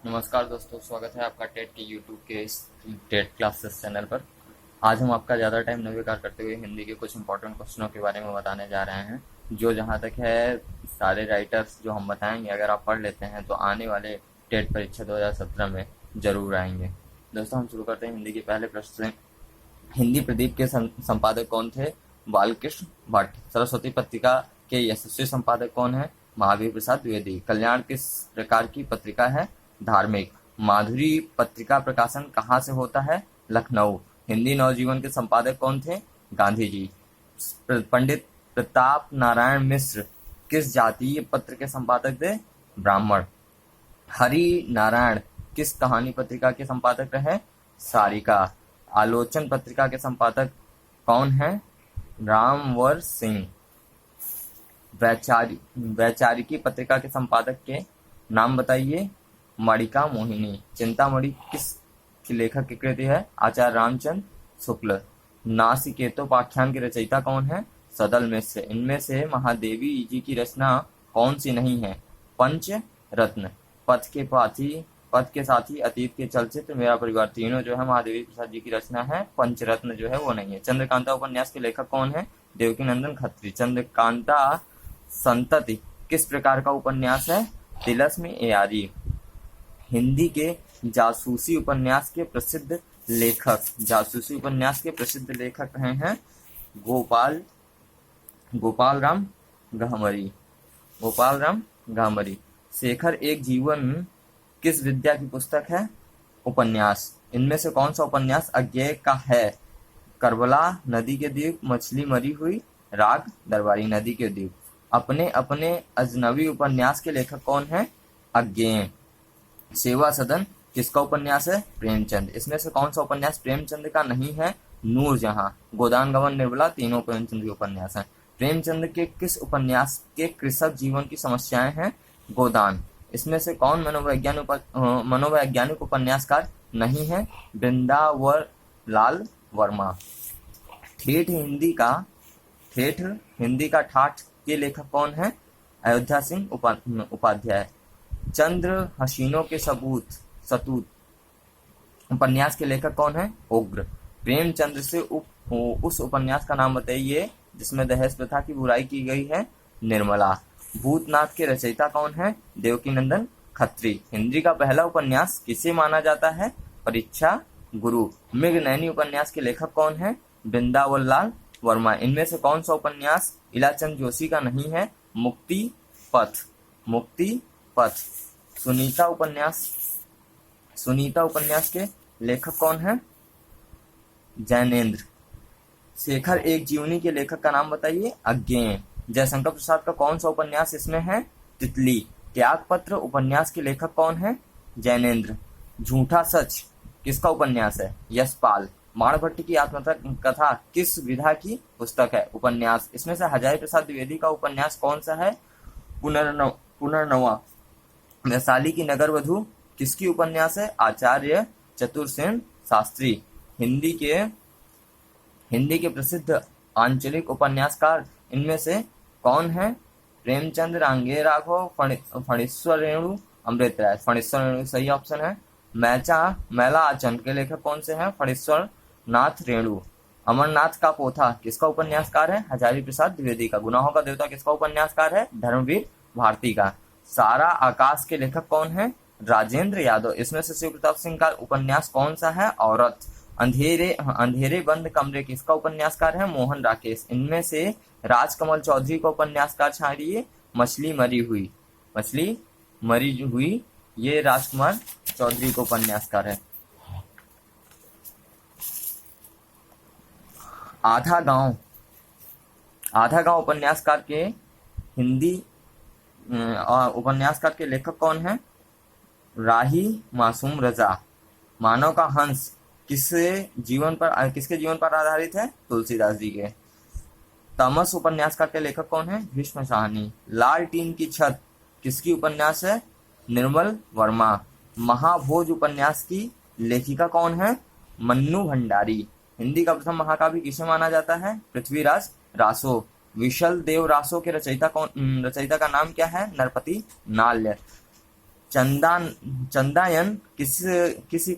नमस्कार दोस्तों, स्वागत है आपका टेट के यूट्यूब के इस टेट क्लासेस चैनल पर। आज हम आपका ज़्यादा टाइम न बेकार करते हुए हिंदी के कुछ इंपॉर्टेंट क्वेश्चनों के बारे में बताने जा रहे हैं, जो जहाँ तक है सारे राइटर्स जो हम बताएंगे अगर आप पढ़ लेते हैं तो आने वाले टेट परीक्षा 2017 में जरूर आएंगे। दोस्तों, हम शुरू करते हैं हिंदी के पहले प्रश्न से। हिंदी प्रदीप के संपादक कौन थे? बालकृष्ण भट्ट। सरस्वती पत्रिका के यशस्वी संपादक कौन है? महावीर प्रसाद द्विवेदी। कल्याण किस प्रकार की पत्रिका है? धार्मिक। माधुरी पत्रिका प्रकाशन कहाँ से होता है? लखनऊ। हिंदी नवजीवन के संपादक कौन थे? गांधी जी। पंडित प्रताप नारायण मिश्र किस जातीय पत्र के संपादक थे? ब्राह्मण। हरि नारायण किस कहानी पत्रिका के संपादक रहे? सारिका। आलोचन पत्रिका के संपादक कौन है? रामवर सिंह। वैचारिकी पत्रिका के संपादक के नाम बताइए। मणिका मोहिनी। चिंतामणि किस लेखक की कृति है? आचार्य रामचंद्र शुक्ल। नासिकेतोपाख्यान की रचयिता कौन है? सदल मिश्र। इनमें से महादेवी जी की रचना कौन सी नहीं है? पंच रत्न। पथ के साथी, अतीत के चलचित्र, मेरा परिवार, तीनों जो है महादेवी प्रसाद जी की रचना है। पंचरत्न जो है वो नहीं है। चंद्रकांता उपन्यास के लेखक कौन है? देवकीनंदन खत्री। चंद्रकांता संतति किस प्रकार का उपन्यास है? तिलस्मी एआरी। हिंदी के जासूसी उपन्यास के प्रसिद्ध लेखक रहे हैं गोपाल राम गहमरी। शेखर एक जीवन किस विद्या की पुस्तक है? उपन्यास। इनमें से कौन सा उपन्यास अज्ञेय का है? करबला नदी के द्वीप, मछली मरी हुई, राग दरबारी नदी के द्वीप। अपने अपने अजनबी उपन्यास के लेखक कौन है? अज्ञेय। सेवा सदन किसका उपन्यास है? प्रेमचंद। इसमें से कौन सा उपन्यास प्रेमचंद का नहीं है? नूरजहां। गोदान गमन निर्मला तीनों प्रेमचंद के उपन्यास हैं। प्रेमचंद के किस उपन्यास के कृषक जीवन की समस्याएं हैं? गोदान। इसमें से कौन मनोवैज्ञानिक उपन्यासकार नहीं है? वृंदावर लाल वर्मा। ठेठ हिंदी का ठाठ के लेखक कौन है? अयोध्या सिंह उपाध्याय। चंद्र हसीनों के सतूत उपन्यास के लेखक कौन है? उग्र। प्रेमचंद्र से उस उपन्यास का नाम बताइए जिसमें दहेज प्रथा की बुराई की गई है। निर्मला। भूतनाथ के रचयिता कौन है? देवकीनंदन खत्री। हिंदी का पहला उपन्यास किसे माना जाता है? परीक्षा गुरु। मृगनयनी उपन्यास के लेखक कौन है? वृंदावन लाल वर्मा। इनमें से कौन सा उपन्यास इलाचंद जोशी का नहीं है? मुक्ति पथ। सुनीता उपन्यास के लेखक कौन है? जैनेन्द्र। शेखर एक जीवनी के लेखक का नाम बताइए। अज्ञेय। जयशंकर प्रसाद का कौन सा उपन्यास इसमें है? तितली। त्यागपत्र उपन्यास के लेखक कौन है? जैनेन्द्र। झूठा सच किसका उपन्यास है? यशपाल। माणभट्ट की आत्मकथा किस विधा की पुस्तक है? उपन्यास। इसमें से हजारी प्रसाद द्विवेदी का उपन्यास कौन सा है? पुनर्नवा। वैशाली की नगर वधु किसकी उपन्यास है? आचार्य चतुरसेन शास्त्री। हिंदी के प्रसिद्ध आंचलिक उपन्यासकार इनमें से कौन है? प्रेमचंद, रांगे राघव, फणीश्वर रेणु, अमृत राय। फणीश्वर रेणु सही ऑप्शन है। मैला आचरण के लेखक कौन से हैं? फणीश्वर नाथ रेणु। अमरनाथ का पोथा किसका उपन्यासकार है? हजारी प्रसाद द्विवेदी का। गुनाहों का देवता किसका उपन्यासकार है? धर्मवीर भारती का। सारा आकाश के लेखक कौन है? राजेंद्र यादव। इसमें से शिव प्रताप सिंह का उपन्यास कौन सा है? औरत। अंधेरे बंद कमरे किसका उपन्यासकार है? मोहन राकेश। इनमें से राजकमल चौधरी का उपन्यासकार छाड़िए। मछली मरी हुई ये राजकुमार चौधरी को उपन्यासकार है। आधा गांव उपन्यासकार के लेखक कौन है? राही मासूम रजा। मानव का हंस किसके जीवन पर आधारित है? तुलसीदास जी के। तमस उपन्यासकार के लेखक कौन है? भीष्म साहनी। लाल टीन की छत किसकी उपन्यास है? निर्मल वर्मा। महाभोज उपन्यास की लेखिका कौन है? मन्नू भंडारी। हिंदी का प्रथम महाकाव्य किसे माना जाता है? पृथ्वीराज रासो। विशल देव रासो के रचयिता का नाम क्या है? नरपति नाल्य। चंदायन किसकी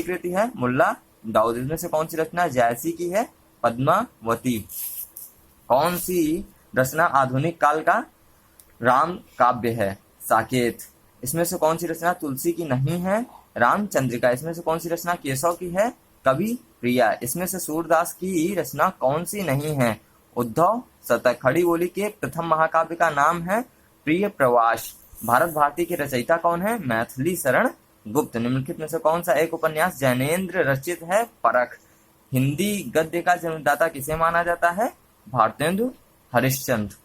कृति है? मुल्ला दाऊद। इसमें से कौन सी रचना जायसी की है? पद्मावती। कौन सी रचना आधुनिक काल का राम काव्य है? साकेत। इसमें से कौन सी रचना तुलसी की नहीं है? रामचंद्रिका। इसमें से कौन सी रचना केशव की है? कवि प्रिया। इसमें से सूरदास की रचना कौन सी नहीं है? उद्धव शतक। खड़ी बोली के प्रथम महाकाव्य का नाम है प्रिय प्रवास। भारत भारती के रचयिता कौन है? मैथिली शरण गुप्त। निम्नलिखित में से कौन सा एक उपन्यास जैनेन्द्र रचित है? परख। हिंदी गद्य का जन्मदाता किसे माना जाता है? भारतेंदु हरिश्चंद्र।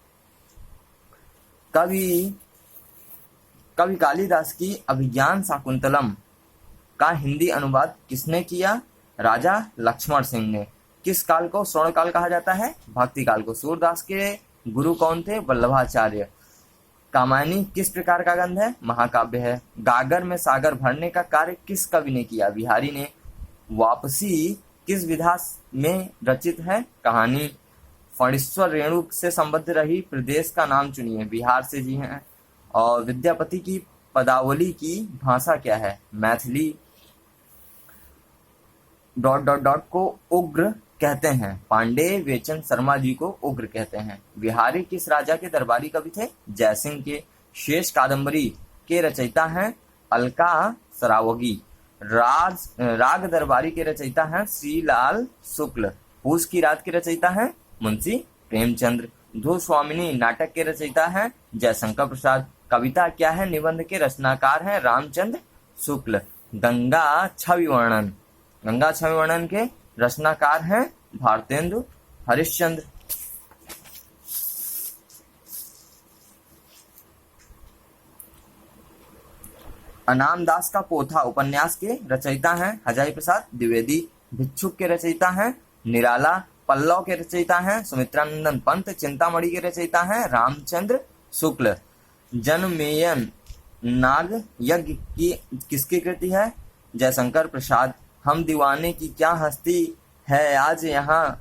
कवि कालिदास की अभिज्ञान शाकुंतलम का हिंदी अनुवाद किसने किया? राजा लक्ष्मण सिंह ने। किस काल को स्वर्ण काल कहा जाता है? भक्ति काल को। सूरदास के गुरु कौन थे? वल्लभाचार्य। कामायनी किस प्रकार का ग्रंथ है? महाकाव्य है। गागर में सागर भरने का कार्य किस कवि ने किया? बिहारी ने। वापसी किस विधा में रचित है? कहानी। फणीश्वर रेणु से संबद्ध रही प्रदेश का नाम चुनिए। बिहार से जी हैं। और विद्यापति की पदावली की भाषा क्या है? मैथिली। ... को उग्र कहते हैं। पांडे वेचन शर्मा जी को उग्र कहते हैं। बिहारी किस राजा के दरबारी कवि थे? जयसिंह के। शेष कादंबरी के रचयिता हैं अलका सरावगी। राग दरबारी के रचयिता हैं श्रीलाल शुक्ल। पूस की रात के रचयिता हैं मुंशी प्रेमचंद्र। धूस्वामिनी नाटक के रचयिता हैं जयशंकर प्रसाद। कविता क्या है? निबंध के रचनाकार हैं रामचंद्र शुक्ल। गंगा छवि वर्णन के रचनाकार हैं भारतेंदु हरिश्चंद्र। अनामदास का पोथा उपन्यास के रचयिता हैं हजारी प्रसाद द्विवेदी। भिक्षुक के रचयिता हैं निराला। पल्लव के रचयिता हैं सुमित्रानंदन पंत। चिंतामणि के रचयिता हैं रामचंद्र शुक्ल। जनमेजय नाग यज्ञ की किसकी कृति है? जयशंकर प्रसाद। हम दीवाने की क्या हस्ती है, आज यहाँ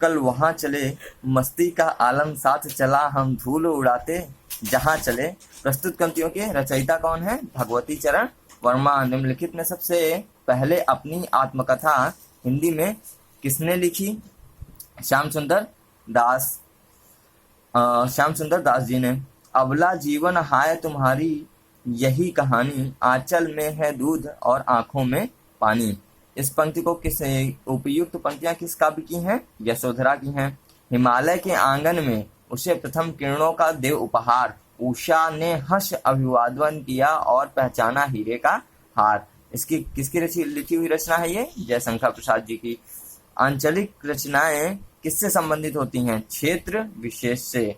कल वहाँ चले, मस्ती का आलम साथ चला, हम धूल उड़ाते जहाँ चले। प्रस्तुत कृतियों के रचयिता कौन है? भगवती चरण वर्मा। निम्नलिखित में सबसे पहले अपनी आत्मकथा हिंदी में किसने लिखी? श्याम सुंदर दास जी ने। अबला जीवन हाय तुम्हारी यही कहानी, आंचल में है दूध और आंखों में पानी। इस पंक्ति को किस उपयुक्त पंक्तियां किस काव्य की हैं? यशोधरा की हैं। हिमालय के आंगन में उसे प्रथम किरणों का देव उपहार, उषा ने हर्ष अभिवादन किया और पहचाना हीरे का हार। इसकी किसकी लिखी हुई रचना है ये? जयशंकर प्रसाद जी की। आंचलिक रचनाएं किससे संबंधित होती हैं? क्षेत्र विशेष से।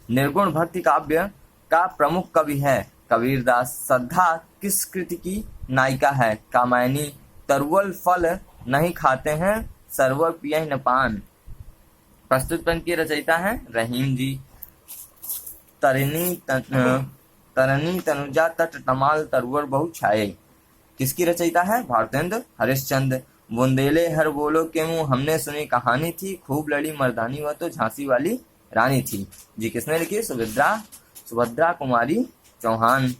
निर्गुण भक्ति काव्य का प्रमुख कवि है कबीरदास। श्रद्धा किस कृति की नायिका है? कामायनी। तरुवल फल नहीं खाते हैं, सरवर पिया न पान। प्रस्तुत पंक्ति के रचयिता हैं रहीम जी। तरनी तनुजा तट तमाल तरुवर बहु छाये किसकी रचयिता है? भारतेंद्र हरिश्चंद्र। बुंदेले हर बोलो के मुंह हमने सुनी कहानी थी, खूब लड़ी मर्दानी वह तो झांसी वाली रानी थी। जी किसने लिखी? सुभद्रा कुमारी चौहान।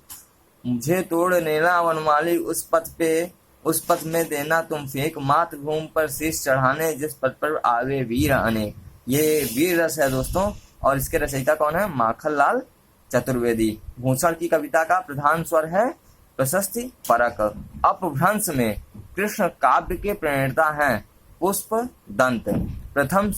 मुझे तोड़ लेना वनमाली उस पथ में देना तुम फेंक, मातृभूमि पर शीश चढ़ाने जिस पथ पर आवे वीर अनेक। ये वीर रस है दोस्तों, और इसके रचयिता कौन है? माखनलाल चतुर्वेदी। भूषण की कविता का प्रधान स्वर है प्रशस्ति परक। अपभ्रंश में कृष्ण काव्य के प्रणेता हैं पुष्प दंत। प्रथम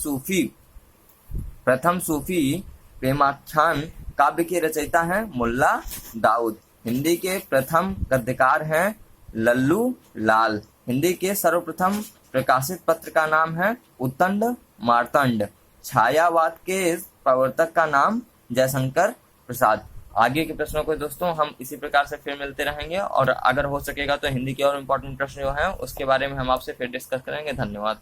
सूफी प्रेमाख्यान काव्य के रचयिता हैं मुल्ला दाऊद। हिंदी के प्रथम गद्यकार हैं लल्लू लाल। हिंदी के सर्वप्रथम प्रकाशित पत्र का नाम है उत्तंड मार्तंड। छायावाद के प्रवर्तक का नाम जयशंकर प्रसाद। आगे के प्रश्नों को दोस्तों हम इसी प्रकार से फिर मिलते रहेंगे, और अगर हो सकेगा तो हिंदी के और इम्पोर्टेंट प्रश्न जो हैं उसके बारे में हम आपसे फिर डिस्कस करेंगे। धन्यवाद।